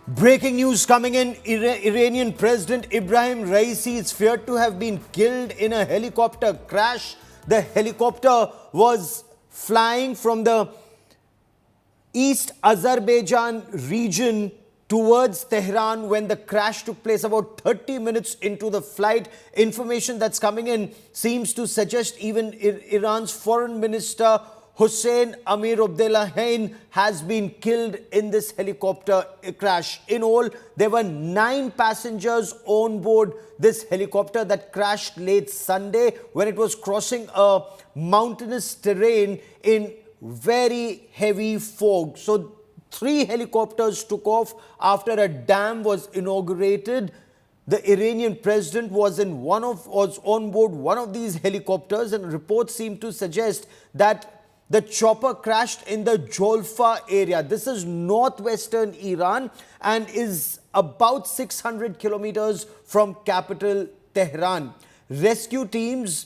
Breaking news coming in. Iranian President Ebrahim Raisi is feared to have been killed in a helicopter crash. The helicopter was flying from the East Azerbaijan region towards Tehran when the crash took place about 30 minutes into the flight. Information that's coming in seems to suggest even Iran's Foreign Minister Hossein Amirabdollahian has been killed in this helicopter crash. In all, there were 9 passengers on board this helicopter that crashed late Sunday when it was crossing a mountainous terrain in very heavy fog. So 3 helicopters took off after a dam was inaugurated. The Iranian president was on board one of these helicopters, and reports seem to suggest that the chopper crashed in the Jolfa area. This is northwestern Iran and is about 600 kilometers from capital Tehran. Rescue teams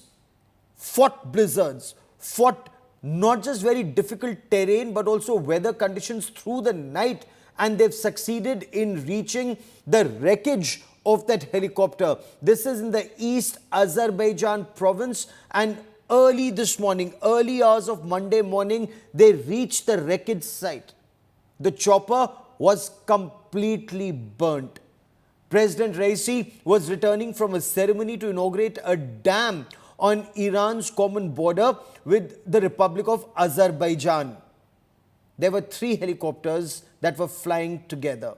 fought blizzards, fought not just very difficult terrain but also weather conditions through the night, and they've succeeded in reaching the wreckage of that helicopter. This is in the East Azerbaijan province, and early this morning, early hours of Monday morning, they reached the wreckage site. The chopper was completely burnt. President Raisi was returning from a ceremony to inaugurate a dam on Iran's common border with the Republic of Azerbaijan. There were 3 helicopters that were flying together.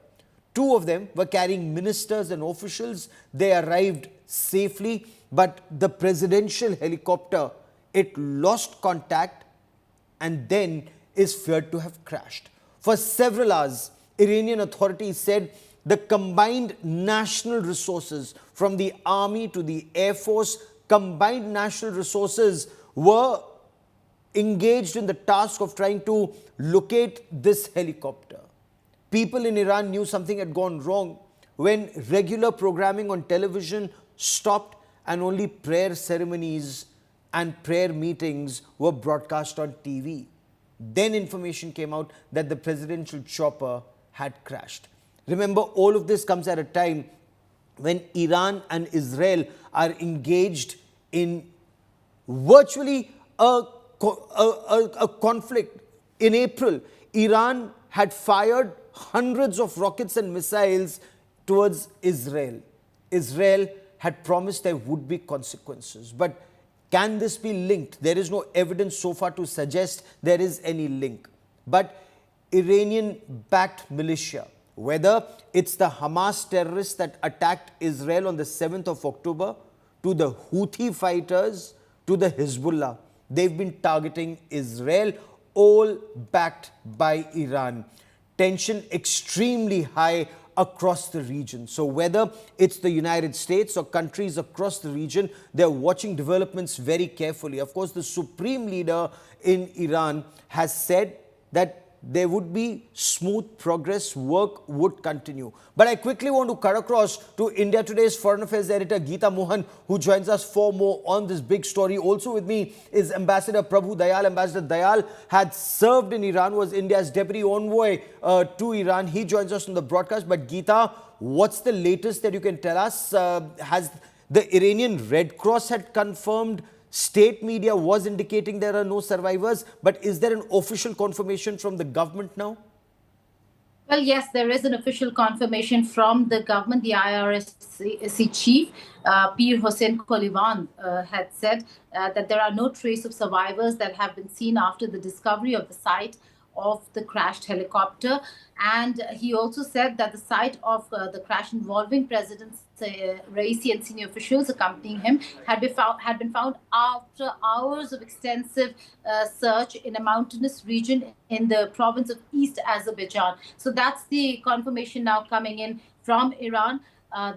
2 of them were carrying ministers and officials. They arrived safely, but the presidential helicopter, it lost contact and then is feared to have crashed. For several hours, Iranian authorities said the combined national resources from the army to the air force, combined national resources were engaged in the task of trying to locate this helicopter. People in Iran knew something had gone wrong when regular programming on television stopped and only prayer ceremonies and prayer meetings were broadcast on TV. Then information came out that the presidential chopper had crashed. Remember, all of this comes at a time when Iran and Israel are engaged in virtually a conflict. In April, Iran had fired hundreds of rockets and missiles towards Israel. Israel had promised there would be consequences. But can this be linked? There is no evidence so far to suggest there is any link. But Iranian-backed militia, whether it's the Hamas terrorists that attacked Israel on the 7th of October, to the Houthi fighters, to the Hezbollah, they've been targeting Israel, all backed by Iran. Tension extremely high across the region. So whether it's the United States or countries across the region, they're watching developments very carefully. Of course, the supreme leader in Iran has said that there would be smooth progress, work would continue. But I quickly want to cut across to India Today's Foreign Affairs editor Geeta Mohan, who joins us for more on this big story. Also with me is Ambassador Prabhu Dayal. Ambassador Dayal had served in Iran, was India's deputy envoy to Iran. He joins us on the broadcast. But Geeta, what's the latest that you can tell us? Has the Iranian Red Cross had confirmed? State media was indicating there are no survivors, but is there an official confirmation from the government now? Well, yes, there is an official confirmation from the government. The IRSC chief, Pir Hossein Kolivan, had said that there are no trace of survivors that have been seen after the discovery of the site of the crashed helicopter. And he also said that the site of the crash involving President Raisi and senior officials accompanying him had been found after hours of extensive search in a mountainous region in the province of East Azerbaijan. So that's the confirmation now coming in from Iran.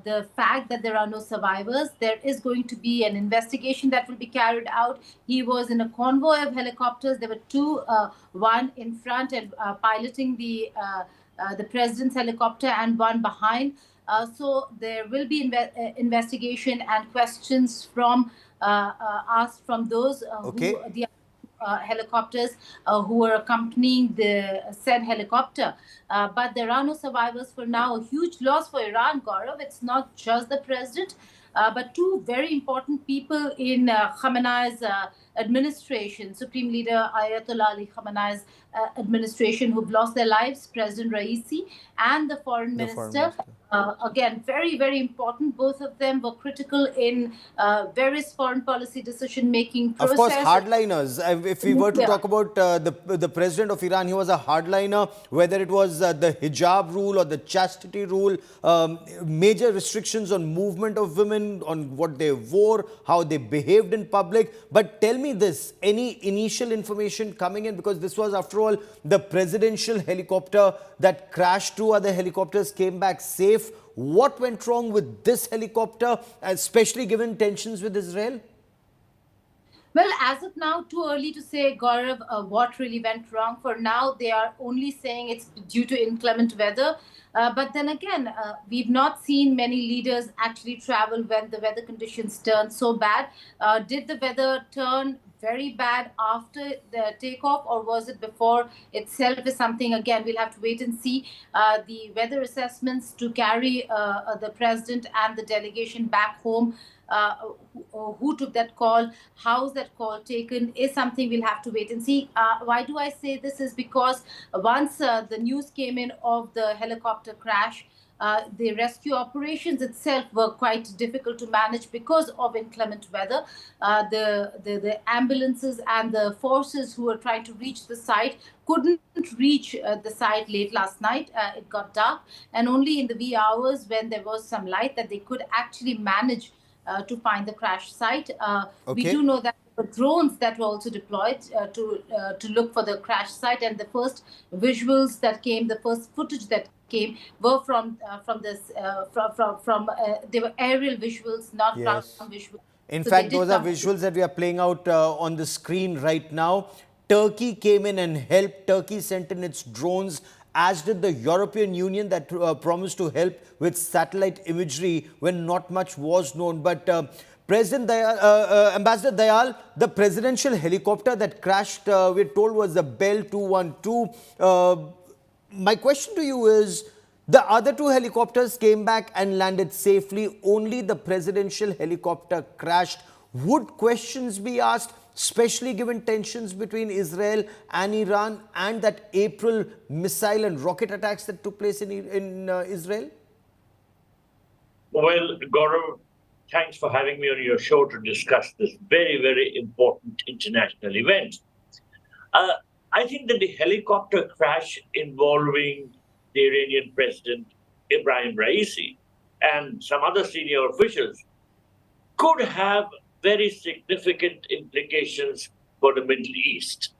The fact that there are no survivors, there is going to be an investigation that will be carried out. He was in a convoy of helicopters. There were 2, one in front and piloting the president's helicopter, and one behind. So there will be investigation and questions from asked from those Okay. who the helicopters who were accompanying the said helicopter. But there are no survivors for now. A huge loss for Iran, Gaurav. It's not just the president, but two very important people in Khamenei's administration, Supreme Leader Ayatollah Ali Khamenei's administration, who've lost their lives, President Raisi and the Foreign The foreign Minister. minister. Again, very, very important. Both of them were critical in various foreign policy decision-making Of course, process. hardliners. If we were to Yeah. talk about the president of Iran, he was a hardliner, whether it was the hijab rule or the chastity rule, major restrictions on movement of women, on what they wore, how they behaved in public. But tell me this, any initial information coming in? Because this was, after all, the presidential helicopter that crashed. Two other helicopters came back safe. What went wrong with this helicopter, especially given tensions with Israel? Well, as of now, too early to say, Gaurav, what really went wrong. For now, they are only saying it's due to inclement weather. But then again, we've not seen many leaders actually travel when the weather conditions turn so bad. Did the weather turn very bad after the takeoff, or was it before itself? Is something, again, we'll have to wait and see. The weather assessments to carry the president and the delegation back home, who took that call, how's that call taken, is something we'll have to wait and see. Why do I say this? Is because once the news came in of the helicopter crash, the rescue operations itself were quite difficult to manage because of inclement weather. The ambulances and the forces who were trying to reach the site couldn't reach the site late last night. It got dark, and only in the wee hours when there was some light that they could actually manage to find the crash site. We Okay. do know that there were drones that were also deployed to look for the crash site, and the first visuals that came, the first footage that came, were from this they were aerial visuals, not ground Yes. visuals. In So they fact, did those are come. visuals that we are playing out on the screen right now. Turkey came in and helped. Turkey sent in its drones, as did the European Union that promised to help with satellite imagery when not much was known. But President Dayal, Ambassador Dayal, the presidential helicopter that crashed, we're told was the Bell 212. My question to you is, the other two helicopters came back and landed safely. Only the presidential helicopter crashed. Would questions be asked, especially given tensions between Israel and Iran and that April missile and rocket attacks that took place in Israel? Well, Gaurav, thanks for having me on your show to discuss this very, very important international event. I think that the helicopter crash involving the Iranian President Ebrahim Raisi and some other senior officials could have very significant implications for the Middle East.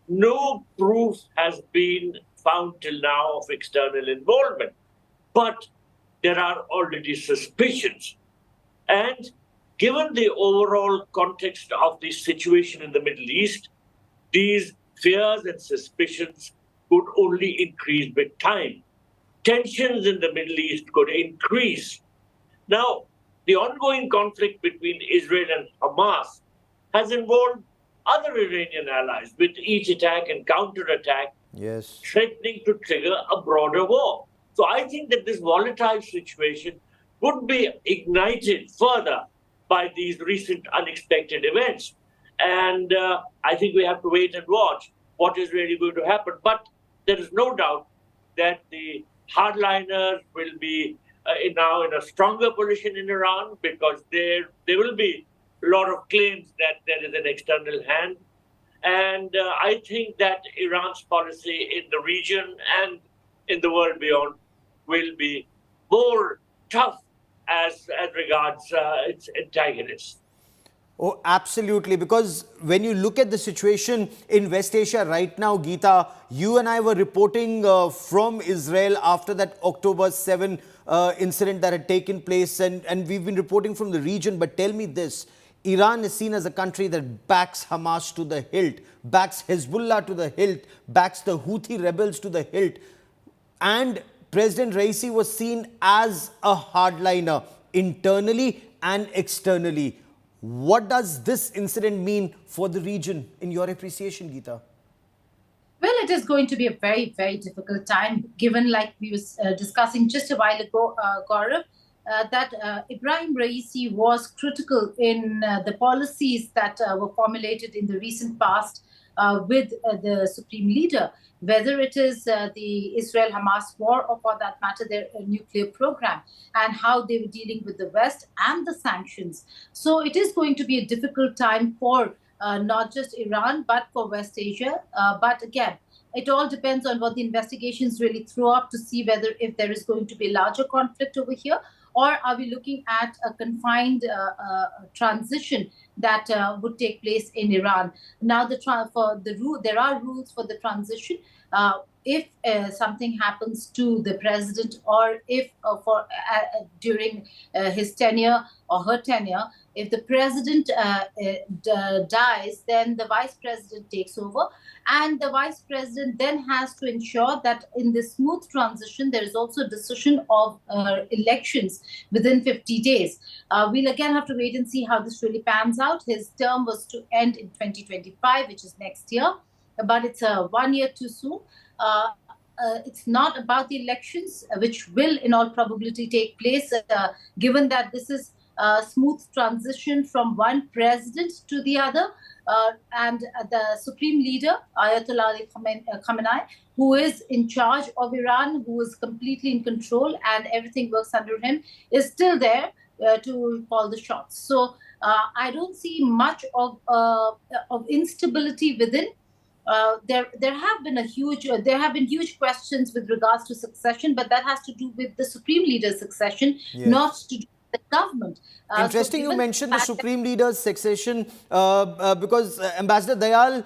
No proof has been found till now of external involvement, but there are already suspicions. And given the overall context of the situation in the Middle East, these fears and suspicions could only increase with time. Tensions in the Middle East could increase. Now, the ongoing conflict between Israel and Hamas has involved other Iranian allies, with each attack and counterattack Yes. threatening to trigger a broader war. So I think that this volatile situation could be ignited further by these recent unexpected events. And I think we have to wait and watch what is really going to happen. But there is no doubt that the hardliners will be now in a stronger position in Iran, because there will be a lot of claims that there is an external hand. And I think that Iran's policy in the region and in the world beyond will be more tough as regards its antagonists. Oh, absolutely. Because when you look at the situation in West Asia right now, Geeta, you and I were reporting from Israel after that October 7 incident that had taken place. And we've been reporting from the region. But tell me this, Iran is seen as a country that backs Hamas to the hilt, backs Hezbollah to the hilt, backs the Houthi rebels to the hilt. And President Raisi was seen as a hardliner internally and externally. What does this incident mean for the region in your appreciation, Geeta? Well, it is going to be a very, very difficult time, given, like we were discussing just a while ago, Gaurav, that Ibrahim Raisi was critical in the policies that were formulated in the recent past with the Supreme Leader, whether it is the Israel-Hamas war or, for that matter, their nuclear program, and how they were dealing with the West and the sanctions. So it is going to be a difficult time for not just Iran, but for West Asia. But again, it all depends on what the investigations really throw up to see whether if there is going to be a larger conflict over here, or are we looking at a confined transition that would take place in Iran. Now, there are rules for the transition. If something happens to the president, or if during his tenure or her tenure, if the president dies, then the vice president takes over, and the vice president then has to ensure that in this smooth transition, there is also a decision of elections within 50 days. We'll again have to wait and see how this really pans out. His term was to end in 2025, which is next year, but it's 1 year too soon. It's not about the elections, which will in all probability take place, given that this is a smooth transition from one president to the other. And the Supreme Leader, Ayatollah Ali Khamenei, who is in charge of Iran, who is completely in control and everything works under him, is still there to call the shots. So I don't see much of instability within. There have been huge questions with regards to succession, but that has to do with the Supreme Leader's succession, Yes. not to do with the government. Interesting you mentioned the Supreme Leader's succession because Ambassador Dayal,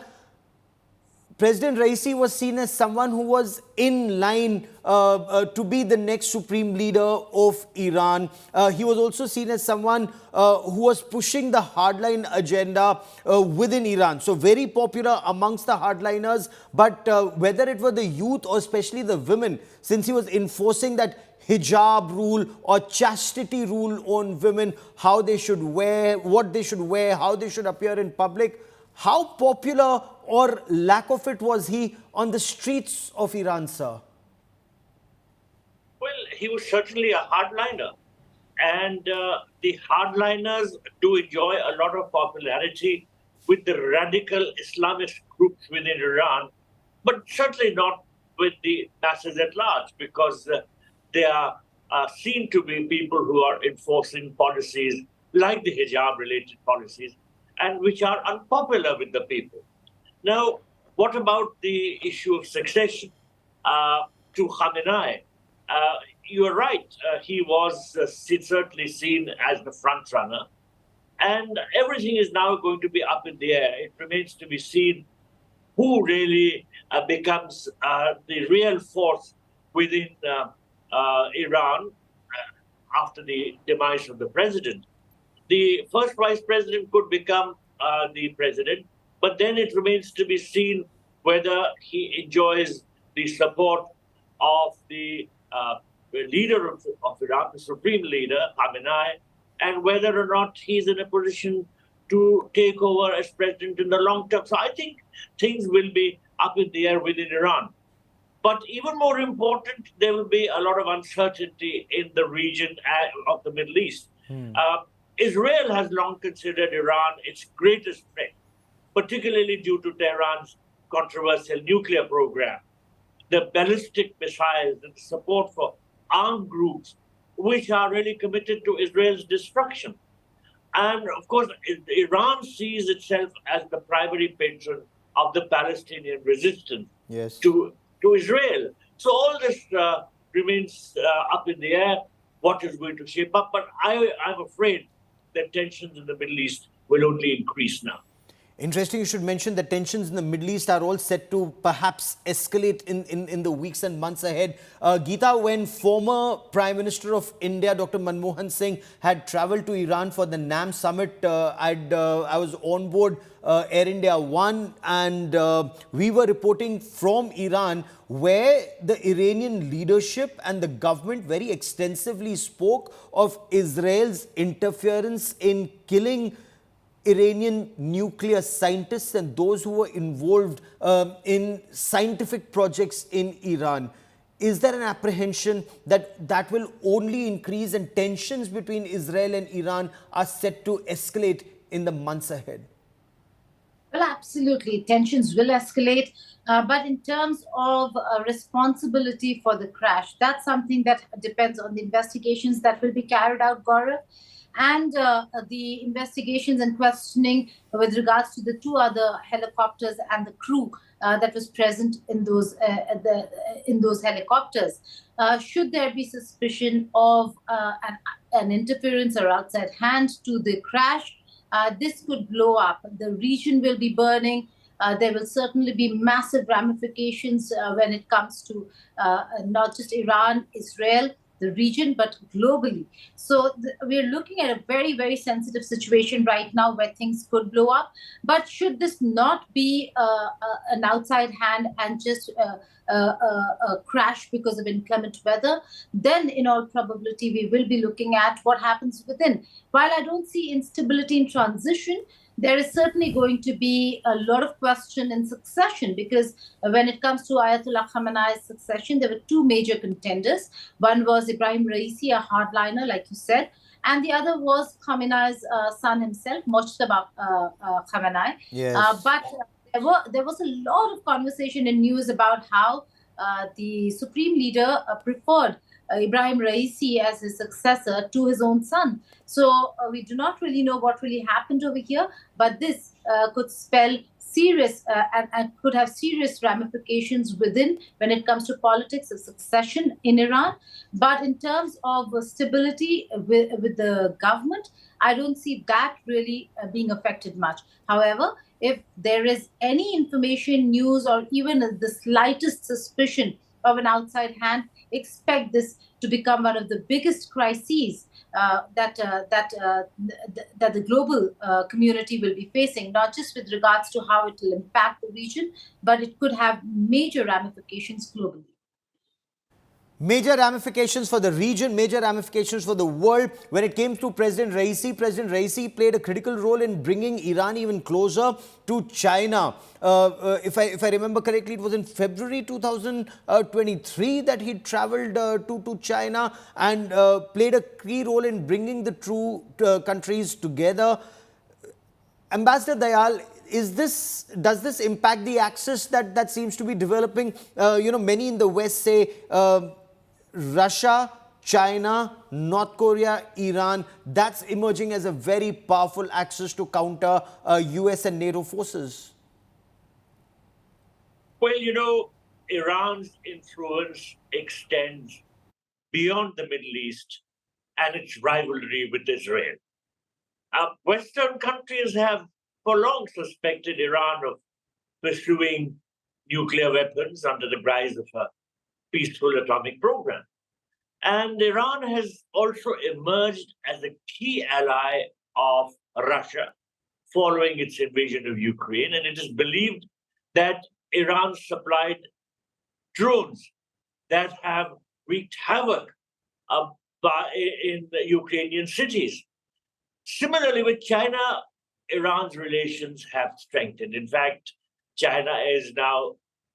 President Raisi was seen as someone who was in line to be the next Supreme Leader of Iran. He was also seen as someone who was pushing the hardline agenda within Iran. So very popular amongst the hardliners, but whether it were the youth or especially the women, since he was enforcing that hijab rule or chastity rule on women, how they should wear, what they should wear, how they should appear in public. How popular or lack of it was he on the streets of Iran, sir? Well, he was certainly a hardliner. And the hardliners do enjoy a lot of popularity with the radical Islamist groups within Iran, but certainly not with the masses at large, because they are seen to be people who are enforcing policies like the hijab-related policies, and which are unpopular with the people. Now, what about the issue of succession to Khamenei? You are right, he was certainly seen as the front runner, and everything is now going to be up in the air. It remains to be seen who really becomes the real force within Iran after the demise of the president. The first vice president could become the president, but then it remains to be seen whether he enjoys the support of the leader of Iran, the supreme leader, Khamenei, and whether or not he's in a position to take over as president in the long term. So I think things will be up in the air within Iran. But even more important, there will be a lot of uncertainty in the region of the Middle East. Israel has long considered Iran its greatest threat, particularly due to Tehran's controversial nuclear program, the ballistic missiles, and support for armed groups, which are really committed to Israel's destruction. And of course, Iran sees itself as the primary patron of the Palestinian resistance to Israel. So all this remains up in the air, what is going to shape up. But I'm afraid that tensions in the Middle East will only increase now. Interesting you should mention that tensions in the Middle East are all set to perhaps escalate in the weeks and months ahead. Geeta, when former Prime Minister of India, Dr. Manmohan Singh, had travelled to Iran for the NAM summit, I was on board Air India One, and we were reporting from Iran, where the Iranian leadership and the government very extensively spoke of Israel's interference in killing Iranian nuclear scientists and those who were involved in scientific projects in Iran. Is there an apprehension that that will only increase and tensions between Israel and Iran are set to escalate in the months ahead? Well, absolutely. Tensions will escalate. But in terms of responsibility for the crash, that's something that depends on the investigations that will be carried out, Gaurav. And the investigations and questioning with regards to the two other helicopters and the crew that was present in those helicopters. Should there be suspicion of an interference or outside hand to the crash, this could blow up. The region will be burning. There will certainly be massive ramifications when it comes to not just Iran, Israel, the region, but globally. So we're looking at a very, very sensitive situation right now where things could blow up. But should this not be an outside hand and just a crash because of inclement weather, then in all probability we will be looking at what happens within. While I don't see instability in transition, there is certainly going to be a lot of question in succession, because when it comes to Ayatollah Khamenei's succession, there were two major contenders. One was Ebrahim Raisi, a hardliner, like you said, and the other was Khamenei's son himself, Mojtaba Khamenei. Yes. But there was a lot of conversation and news about how the supreme leader preferred Ebrahim Raisi as his successor to his own son. So we do not really know what really happened over here, but this could spell serious and could have serious ramifications within when it comes to politics of succession in Iran. But in terms of stability with the government, I don't see that really being affected much. However, if there is any information, news, or even the slightest suspicion of an outside hand, expect this to become one of the biggest crises that the global community will be facing, not just with regards to how it will impact the region, but it could have major ramifications globally. Major ramifications for the region, major ramifications for the world. When it came to President Raisi played a critical role in bringing Iran even closer to China. If I remember correctly, it was in February 2023 that he traveled to China and played a key role in bringing the two countries together. Ambassador Dayal, does this impact the axis that seems to be developing? Many in the West say Russia, China, North Korea, Iran, that's emerging as a very powerful axis to counter US and NATO forces. Well, Iran's influence extends beyond the Middle East and its rivalry with Israel. Western countries have for long suspected Iran of pursuing nuclear weapons under the guise of a peaceful atomic program. And Iran has also emerged as a key ally of Russia following its invasion of Ukraine. And it is believed that Iran supplied drones that have wreaked havoc in the Ukrainian cities. Similarly, with China, Iran's relations have strengthened. In fact, China is now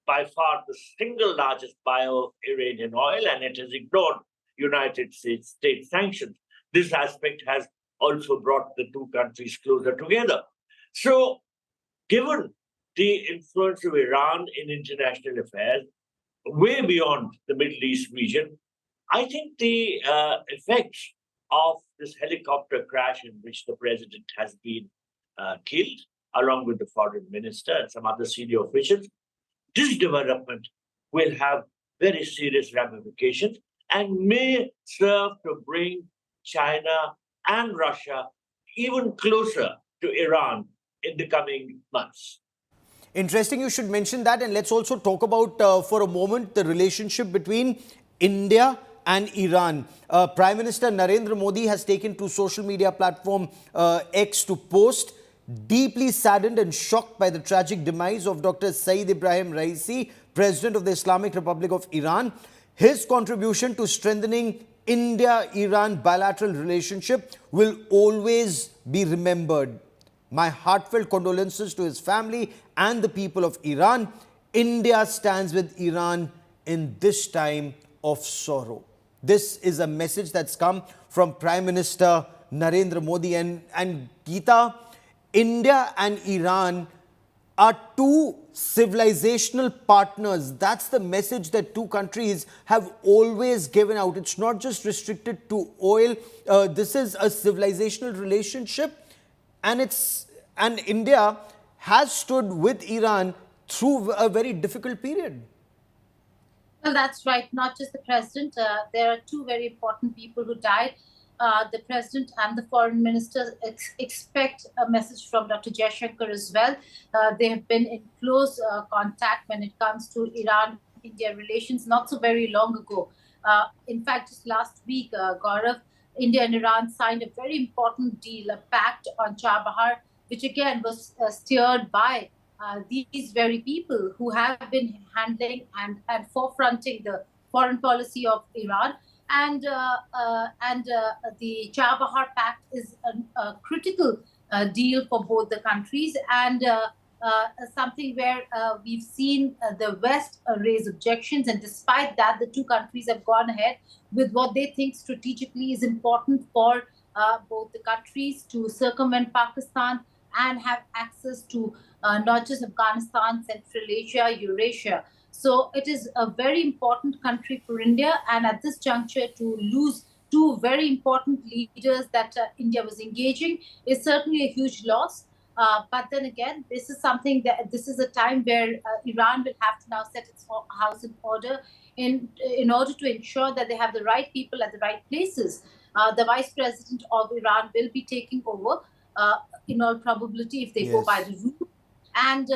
by far the single largest buyer of Iranian oil, and it has ignored United States sanctions. This aspect has also brought the two countries closer together. So, given the influence of Iran in international affairs, way beyond the Middle East region, I think the effects of this helicopter crash in which the president has been killed, along with the foreign minister and some other senior officials, this development will have very serious ramifications and may serve to bring China and Russia even closer to Iran in the coming months. Interesting you should mention that, and let's also talk about for a moment the relationship between India and Iran. Prime Minister Narendra Modi has taken to social media platform X to post, deeply saddened and shocked by the tragic demise of Dr. Saeed Ibrahim Raisi, President of the Islamic Republic of Iran. His contribution to strengthening India-Iran bilateral relationship will always be remembered. My heartfelt condolences to his family and the people of Iran. India stands with Iran in this time of sorrow. This is a message that's come from Prime Minister Narendra Modi. And Geeta, India and Iran are two civilizational partners. That's the message that two countries have always given out. It's not just restricted to oil. This is a civilizational relationship, and India has stood with Iran through a very difficult period. Well, that's right. Not just the president. There are two very important people who died. The president and the foreign minister expect a message from Dr. Jaishankar as well. They have been in close contact when it comes to Iran-India relations not so very long ago. In fact, just last week, Gaurav, India and Iran signed a very important deal, a pact on Chabahar, which again was steered by these very people who have been handling and forefronting the foreign policy of Iran. And the Chabahar Pact is a critical deal for both the countries, and something where we've seen the West raise objections. And despite that, the two countries have gone ahead with what they think strategically is important for both the countries to circumvent Pakistan and have access to not just Afghanistan, Central Asia, Eurasia. So it is a very important country for India, and at this juncture, to lose two very important leaders that India was engaging is certainly a huge loss. But then again, this is a time where Iran will have to now set its house in order in order to ensure that they have the right people at the right places. The vice president of Iran will be taking over in all probability if they go by the route. And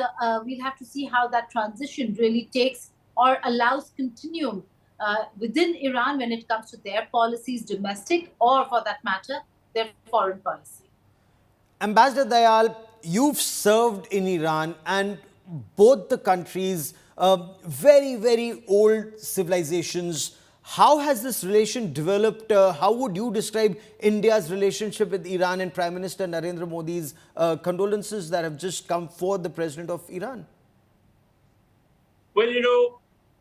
we'll have to see how that transition really takes or allows continuum within Iran when it comes to their policies, domestic or for that matter, their foreign policy. Ambassador Dayal, you've served in Iran, and both the countries, very, very old civilizations. How has this relation developed? How would you describe India's relationship with Iran and Prime Minister Narendra Modi's condolences that have just come for the president of Iran? Well,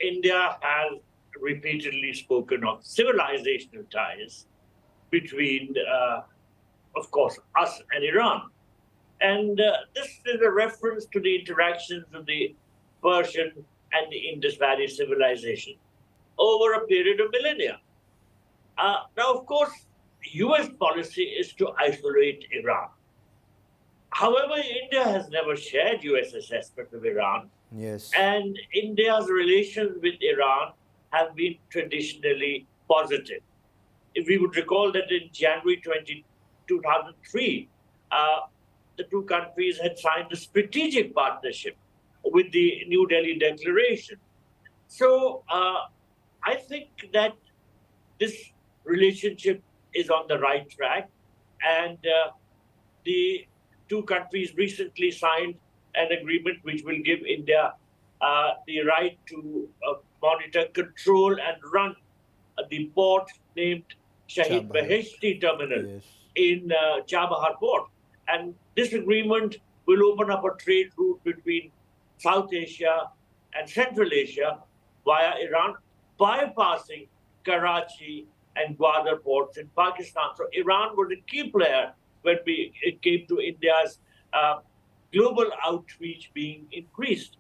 India has repeatedly spoken of civilizational ties between, of course, us and Iran. And this is a reference to the interactions of the Persian and the Indus Valley civilization over a period of millennia. Now, of course, US policy is to isolate Iran. However, India has never shared US assessment of Iran. Yes. And India's relations with Iran have been traditionally positive. If we would recall that in January 2003, the two countries had signed a strategic partnership with the New Delhi Declaration. So I think that this relationship is on the right track, and the two countries recently signed an agreement which will give India the right to monitor, control, and run the port named Shahid Beheshti Terminal in Chabahar Port. And this agreement will open up a trade route between South Asia and Central Asia via Iran, bypassing Karachi and Gwadar ports in Pakistan. So Iran was a key player when it came to India's global outreach being increased.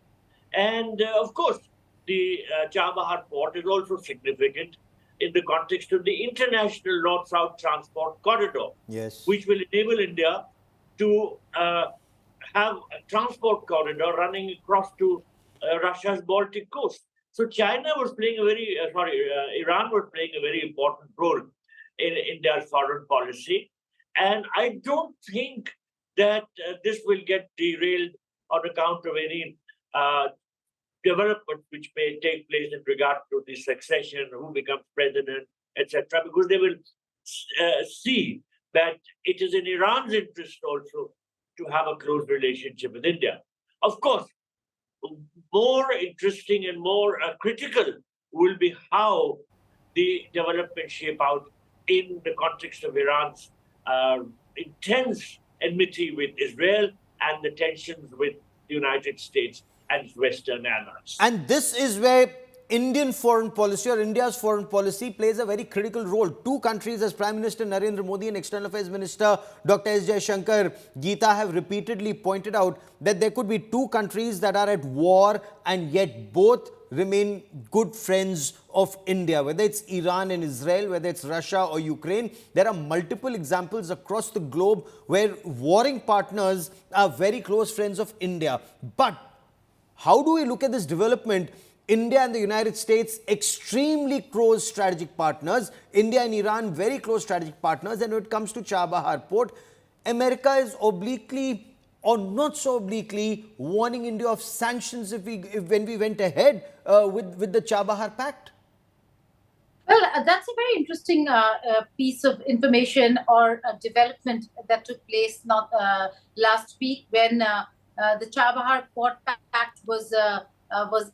And of course, the Chabahar port is also significant in the context of the international North-South transport corridor, which will enable India to have a transport corridor running across to Russia's Baltic coast. So Iran was playing a very important role in India's foreign policy. And I don't think that this will get derailed on account of any development which may take place in regard to the succession, who becomes president, etc., because they will see that it is in Iran's interest also to have a close relationship with India. Of course, more interesting and more critical will be how the development shape out in the context of Iran's intense enmity with Israel and the tensions with the United States and its Western allies. And this is where Indian foreign policy or India's foreign policy plays a very critical role. Two countries, as Prime Minister Narendra Modi and External Affairs Minister Dr. S. Jaishankar Geeta have repeatedly pointed out that there could be two countries that are at war and yet both remain good friends of India, whether it's Iran and Israel, whether it's Russia or Ukraine. There are multiple examples across the globe where warring partners are very close friends of India. But how do we look at this development? India and the United States, extremely close strategic partners. India and Iran, very close strategic partners. And when it comes to Chabahar port, America is obliquely or not so obliquely warning India of sanctions when we went ahead with the Chabahar Pact. Well, that's a very interesting piece of information or development that took place not last week when the Chabahar Port Pact was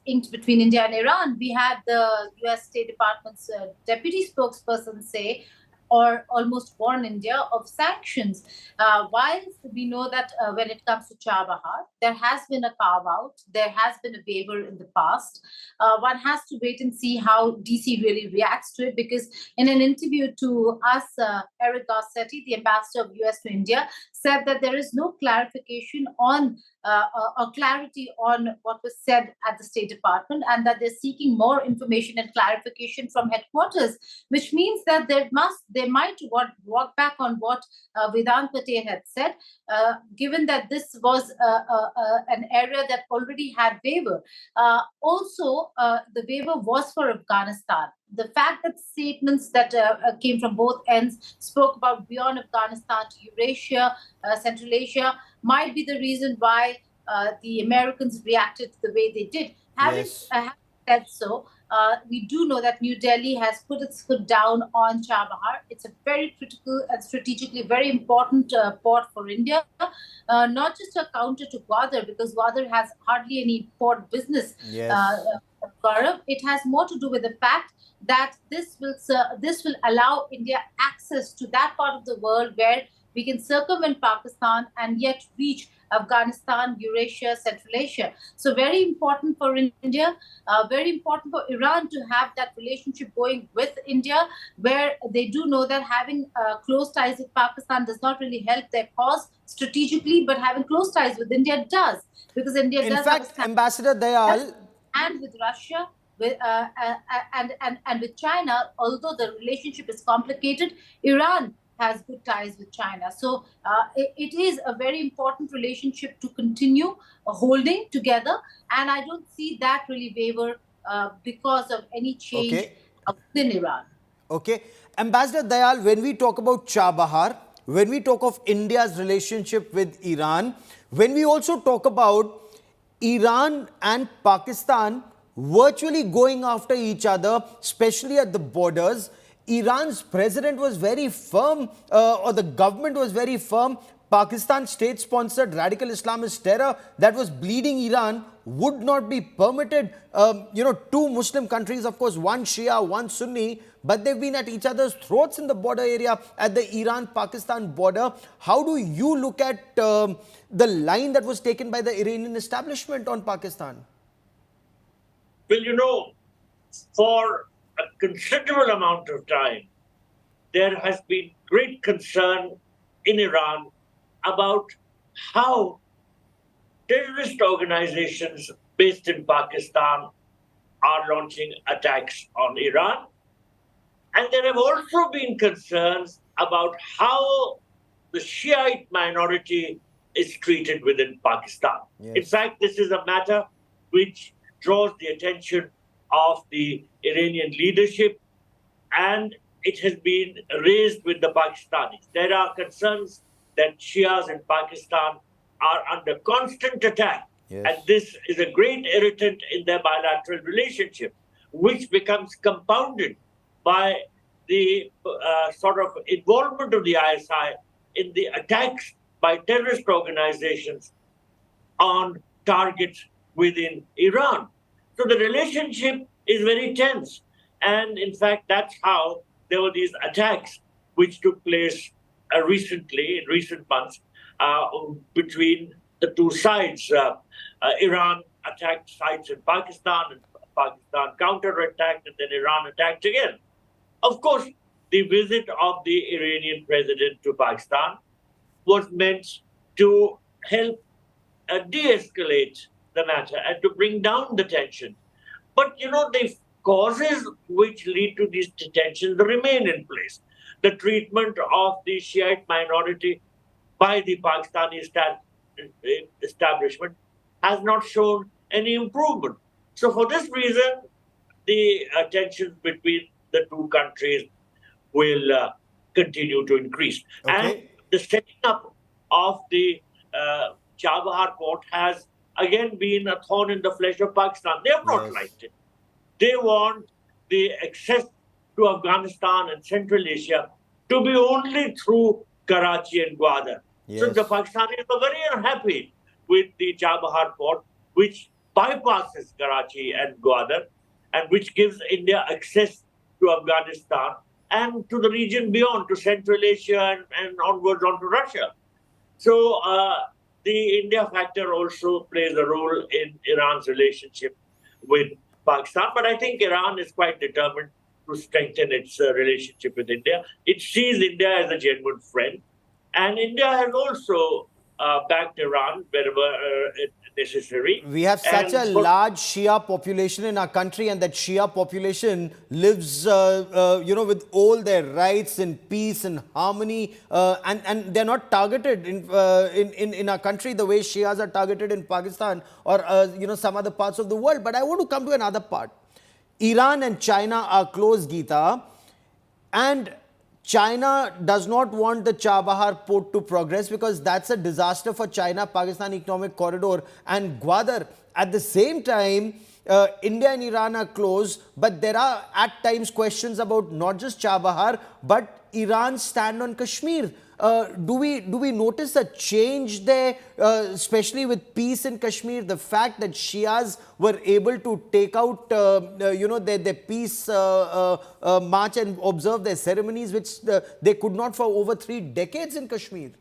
inked between India and Iran. We had the U.S. State Department's deputy spokesperson say, or almost warn India of sanctions. While we know that when it comes to Chabahar, there has been a carve-out, there has been a waiver in the past. One has to wait and see how DC really reacts to it, because in an interview to us, Eric Garcetti, the ambassador of US to India, said that there is no clarification on or clarity on what was said at the State Department, and that they're seeking more information and clarification from headquarters, which means that they might walk back on what Vedant Patel had said, given that this was an area that already had waiver. Also, the waiver was for Afghanistan. The fact that statements that came from both ends spoke about beyond Afghanistan to Eurasia, Central Asia, might be the reason why the Americans reacted the way they did. Having said so, we do know that New Delhi has put its foot down on Chabahar. It's a very critical and strategically very important port for India, not just a counter to Gwadar, because Gwadar has hardly any port business. Gaurav, it has more to do with the fact that this will allow India access to that part of the world where we can circumvent Pakistan and yet reach Afghanistan, Eurasia, Central Asia. So very important for India, very important for Iran to have that relationship going with India, where they do know that having close ties with Pakistan does not really help their cause strategically, but having close ties with India does, because India does. In fact, Ambassador Dayal, and with Russia, and with China, although the relationship is complicated, Iran has good ties with China. So it is a very important relationship to continue holding together. And I don't see that really waver because of any change within Iran. Okay. Ambassador Dayal, when we talk about Chabahar, when we talk of India's relationship with Iran, when we also talk about Iran and Pakistan virtually going after each other, especially at the borders, Iran's president was very firm, or the government was very firm. Pakistan state-sponsored radical Islamist terror that was bleeding Iran would not be permitted. Two Muslim countries, of course, one Shia, one Sunni, but they've been at each other's throats in the border area at the Iran-Pakistan border. How do you look at the line that was taken by the Iranian establishment on Pakistan? Well, for a considerable amount of time, there has been great concern in Iran about how terrorist organizations based in Pakistan are launching attacks on Iran. And there have also been concerns about how the Shiite minority is treated within Pakistan. Yes. In fact, this is a matter which draws the attention of the Iranian leadership, and it has been raised with the Pakistanis. There are concerns that Shias in Pakistan are under constant attack, and this is a great irritant in their bilateral relationship, which becomes compounded by the sort of involvement of the ISI in the attacks by terrorist organizations on targets within Iran. So the relationship is very tense. And in fact, that's how there were these attacks which took place recently, in recent months, between the two sides. Iran attacked sites in Pakistan, and Pakistan counterattacked, and then Iran attacked again. Of course, the visit of the Iranian president to Pakistan was meant to help de-escalate the matter and to bring down the tension. But, the causes which lead to these tensions remain in place. The treatment of the Shiite minority by the Pakistani establishment has not shown any improvement. So for this reason, the tensions between the two countries will continue to increase. Okay. And the setting up of the Chabahar port has again been a thorn in the flesh of Pakistan. They have not liked it. They want the access to Afghanistan and Central Asia to be only through Karachi and Gwadar. Yes. So the Pakistanis are very unhappy with the Chabahar port, which bypasses Karachi and Gwadar, and which gives India access to Afghanistan and to the region beyond, to Central Asia and onwards onto Russia. So the India factor also plays a role in Iran's relationship with Pakistan. But I think Iran is quite determined to strengthen its relationship with India. It sees India as a genuine friend. And India has also backed Iran wherever necessary. We have such a large Shia population in our country, and that Shia population lives, with all their rights in peace and harmony, and they're not targeted in our country the way Shias are targeted in Pakistan or some other parts of the world. But I want to come to another part. Iran and China are close, Geeta, and China does not want the Chabahar port to progress because that's a disaster for China-Pakistan Economic Corridor and Gwadar. At the same time, India and Iran are close, but there are at times questions about not just Chabahar, but Iran's stand on Kashmir. Do we notice a change there, especially with peace in Kashmir? The fact that Shias were able to take out, their peace march and observe their ceremonies, which they could not for over 3 decades in Kashmir.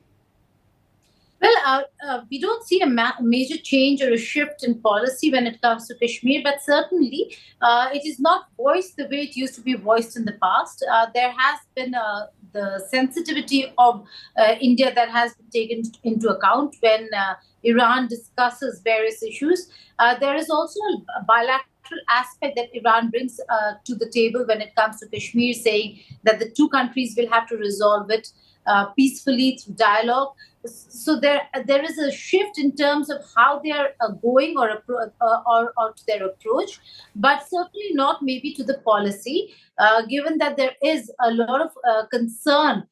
Well, we don't see a major change or a shift in policy when it comes to Kashmir, but certainly it is not voiced the way it used to be voiced in the past. There has been the sensitivity of India that has been taken into account when Iran discusses various issues. There is also a bilateral aspect that Iran brings to the table when it comes to Kashmir, saying that the two countries will have to resolve it peacefully through dialogue. So there is a shift in terms of how they are going or to their approach, but certainly not maybe to the policy, given that there is a lot of concern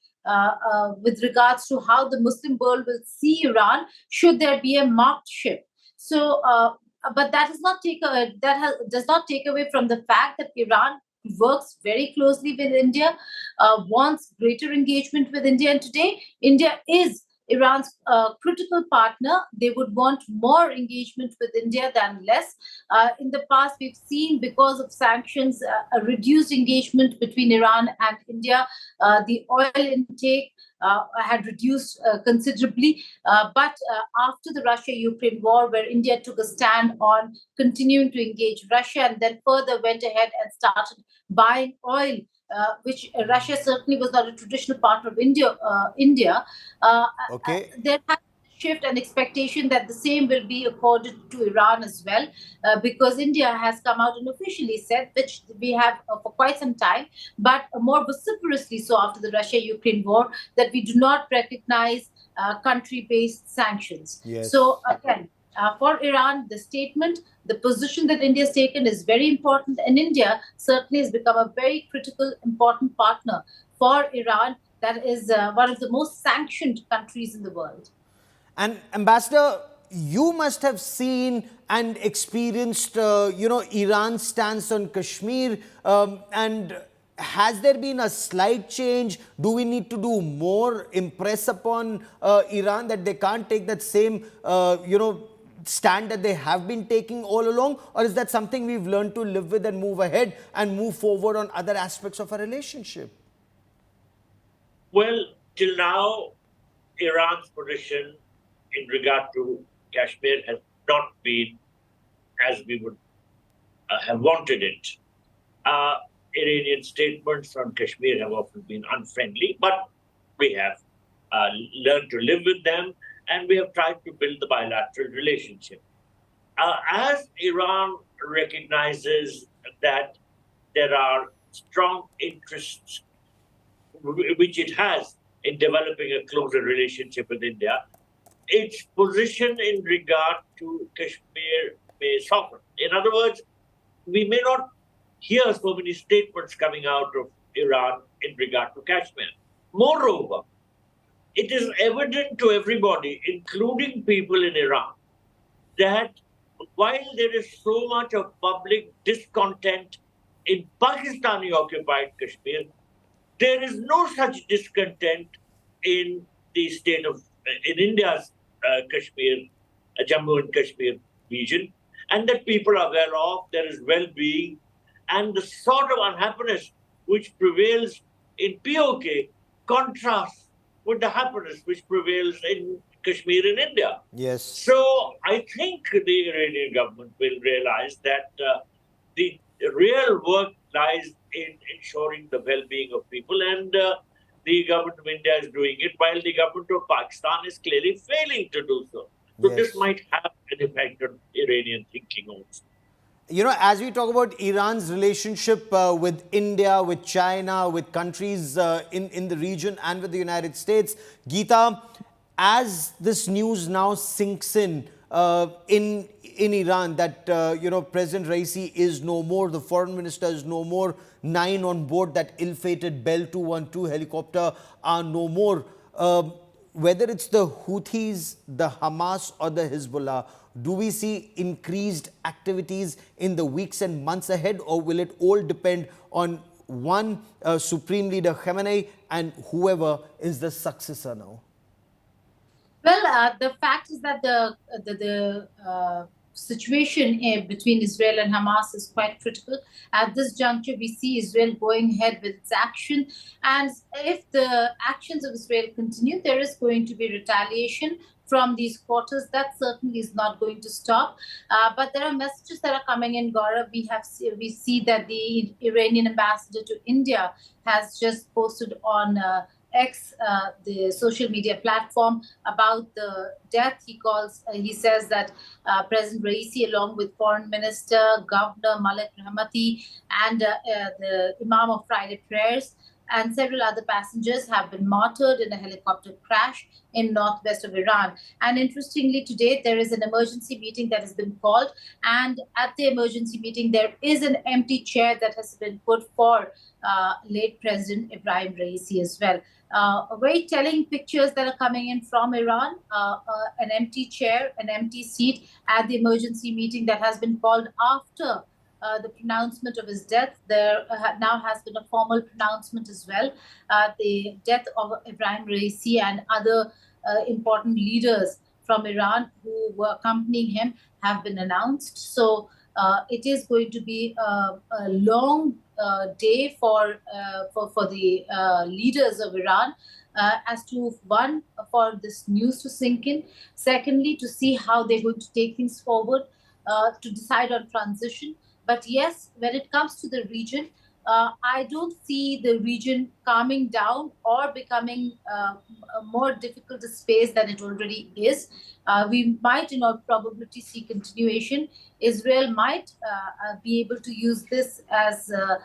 with regards to how the Muslim world will see Iran should there be a marked shift. So, but that does not take away from the fact that Iran works very closely with India, wants greater engagement with India, and today India is Iran's critical partner. They would want more engagement with India than less. In the past, we've seen, because of sanctions, a reduced engagement between Iran and India. The oil intake had reduced considerably. But after the Russia-Ukraine war, where India took a stand on continuing to engage Russia and then further went ahead and started buying oil, which Russia certainly was not a traditional partner of India. Okay. There has been a shift and expectation that the same will be accorded to Iran as well, because India has come out and officially said, which we have for quite some time, but more vociferously so after the Russia-Ukraine war, that we do not recognize country-based sanctions. Yes. So again, for Iran, the statement, the position that India has taken is very important, and India certainly has become a very critical, important partner for Iran. That is one of the most sanctioned countries in the world. And Ambassador, you must have seen and experienced, Iran's stance on Kashmir. And has there been a slight change? Do we need to do more, impress upon Iran that they can't take that same, stand that they have been taking all along? Or is that something we've learned to live with and move ahead and move forward on other aspects of our relationship? Well, till now, Iran's position in regard to Kashmir has not been as we would have wanted it. Iranian statements on Kashmir have often been unfriendly, but we have learned to live with them, and we have tried to build the bilateral relationship. As Iran recognizes that there are strong interests which it has in developing a closer relationship with India, its position in regard to Kashmir may soften. In other words, we may not hear so many statements coming out of Iran in regard to Kashmir. Moreover, it is evident to everybody, including people in Iran, that while there is so much of public discontent in Pakistani occupied Kashmir, there is no such discontent in the state of, in India's Kashmir, Jammu and Kashmir region, and that people are well off, there is well-being, and the sort of unhappiness which prevails in POK contrasts with the happiness which prevails in Kashmir in India. Yes. So I think the Iranian government will realize that the real work lies in ensuring the well-being of people, and the government of India is doing it, while the government of Pakistan is clearly failing to do so. So Yes. this might have an effect on Iranian thinking also. You know, as we talk about Iran's relationship with India, with China, with countries in the region and with the United States, Geeta, as this news now sinks in Iran that, President Raisi is no more, the foreign minister is no more, 9 on board that ill-fated Bell 212 helicopter are no more. Whether it's the Houthis, the Hamas or the Hezbollah, do we see increased activities in the weeks and months ahead, or will it all depend on one Supreme Leader Khamenei and whoever is the successor now? Well, the fact is that the situation between Israel and Hamas is quite critical. At this juncture, we see Israel going ahead with its action. And if the actions of Israel continue, there is going to be retaliation from these quarters. That certainly is not going to stop. But there are messages that are coming in, Gaurav. We see that the Iranian ambassador to India has just posted on X, the social media platform, about the death. He says that President Raisi, along with Foreign Minister, Governor Malik Rahmati, and the Imam of Friday prayers, and several other passengers have been martyred in a helicopter crash in northwest of Iran. And interestingly, today there is an emergency meeting that has been called, and at the emergency meeting there is an empty chair that has been put for late President Ebrahim Raisi as well. Very telling pictures that are coming in from Iran, an empty chair, an empty seat at the emergency meeting that has been called after the pronouncement of his death. There now has been a formal pronouncement as well. The death of Ebrahim Raisi and other important leaders from Iran who were accompanying him have been announced. So it is going to be a long day for the leaders of Iran, as to, one, for this news to sink in, secondly, to see how they're going to take things forward, to decide on transition. But yes, when it comes to the region, I don't see the region calming down or becoming a more difficult a space than it already is. We might, in all probability, see continuation. Israel might be able to use this as a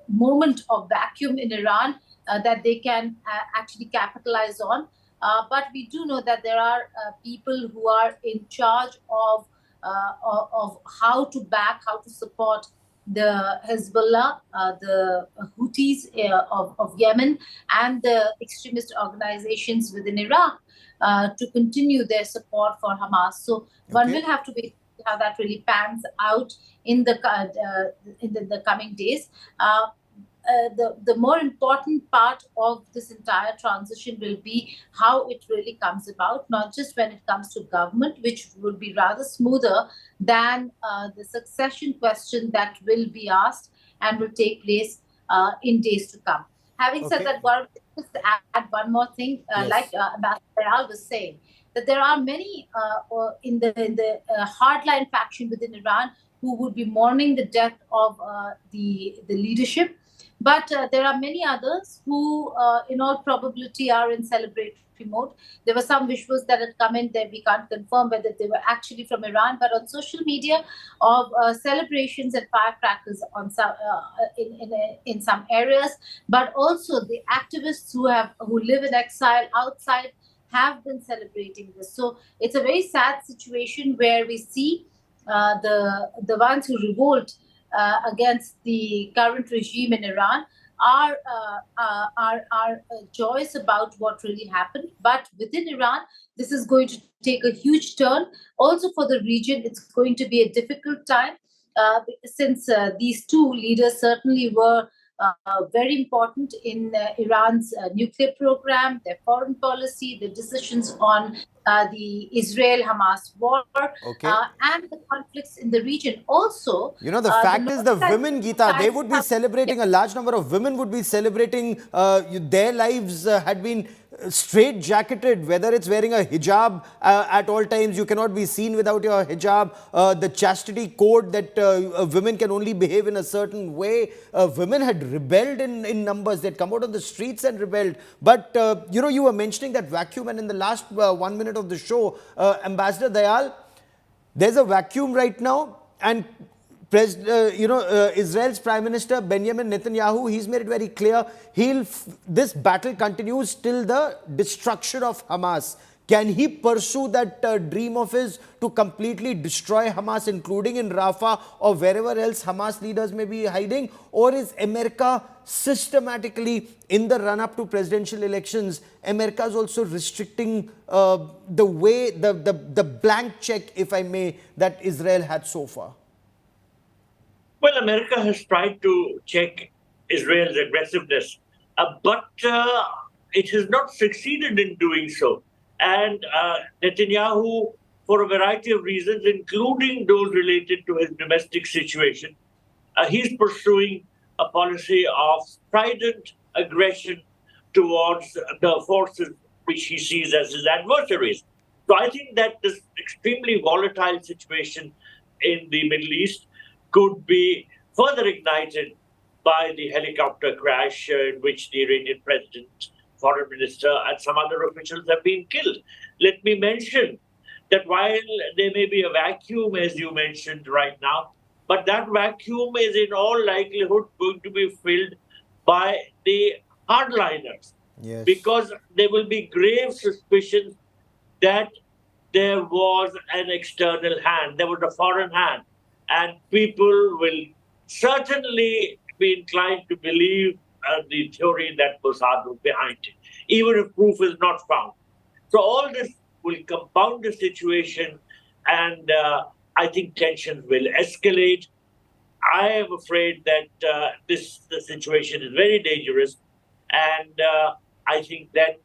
moment of vacuum in Iran that they can actually capitalize on. But we do know that there are people who are in charge of how to back, how to support the Hezbollah, the Houthis of Yemen, and the extremist organizations within Iraq to continue their support for Hamas. So one will have to wait to see how that really pans out in the coming days. The more important part of this entire transition will be how it really comes about, not just when it comes to government, which will be rather smoother than the succession question that will be asked and will take place in days to come. Having said Okay. that, Gaurav, just add one more thing. Yes. Like Ambassador Al was saying, that there are many in the hardline faction within Iran who would be mourning the death of the leadership, but there are many others who, in all probability, are in celebratory mode. There were some visuals that had come in that we can't confirm whether they were actually from Iran, but on social media of celebrations and firecrackers on some in some areas. But also the activists who live in exile outside have been celebrating this. So it's a very sad situation where we see the ones who revolt against the current regime in Iran are joyous about what really happened. But within Iran, this is going to take a huge turn. Also for the region, it's going to be a difficult time since these two leaders certainly were very important in Iran's nuclear program, their foreign policy, the decisions on the Israel-Hamas war, Okay. and the conflicts in the region. Also, You know, the the fact is North the Side women, Geeta, they sides would be have, celebrating, a large number of women would be celebrating, their lives had been straight jacketed, whether it's wearing a hijab at all times, you cannot be seen without your hijab, the chastity code that women can only behave in a certain way. Women had rebelled in numbers, they'd come out on the streets and rebelled. But, you know, you were mentioning that vacuum, and in the last 1 minute of the show, Ambassador Dayal, there's a vacuum right now, and Israel's Prime Minister Benjamin Netanyahu, he's made it very clear this battle continues till the destruction of Hamas. Can he pursue that dream of his to completely destroy Hamas, including in Rafah or wherever else Hamas leaders may be hiding? Or is America systematically, in the run-up to presidential elections, America is also restricting the way, the blank check, if I may, that Israel had so far? Well, America has tried to check Israel's aggressiveness, but it has not succeeded in doing so. And Netanyahu, for a variety of reasons, including those related to his domestic situation, he's pursuing a policy of strident aggression towards the forces which he sees as his adversaries. So I think that this extremely volatile situation in the Middle East could be further ignited by the helicopter crash in which the Iranian president, foreign minister, and some other officials have been killed. Let me mention that while there may be a vacuum, as you mentioned right now, but that vacuum is in all likelihood going to be filled by the hardliners, Yes. because there will be grave suspicions that there was an external hand, there was a foreign hand, and people will certainly be inclined to believe the theory that Mossad was behind it, even if proof is not found. So all this will compound the situation, and I think tensions will escalate. I am afraid that the situation is very dangerous, and I think that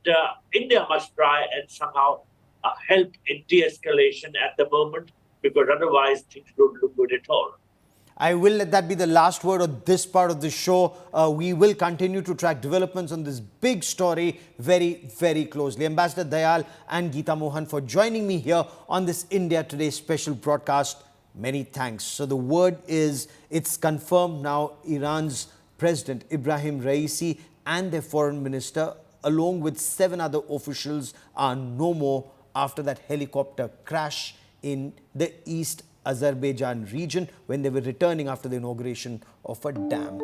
India must try and somehow help in de-escalation at the moment, because otherwise things don't look good at all. I will let that be the last word of this part of the show. We will continue to track developments on this big story very, very closely. Ambassador Dayal and Geeta Mohan for joining me here on this India Today special broadcast. Many thanks. So the word is, it's confirmed now, Iran's President Ebrahim Raisi and their foreign minister, along with 7 other officials, are no more after that helicopter crash in the East Azerbaijan region when they were returning after the inauguration of a dam.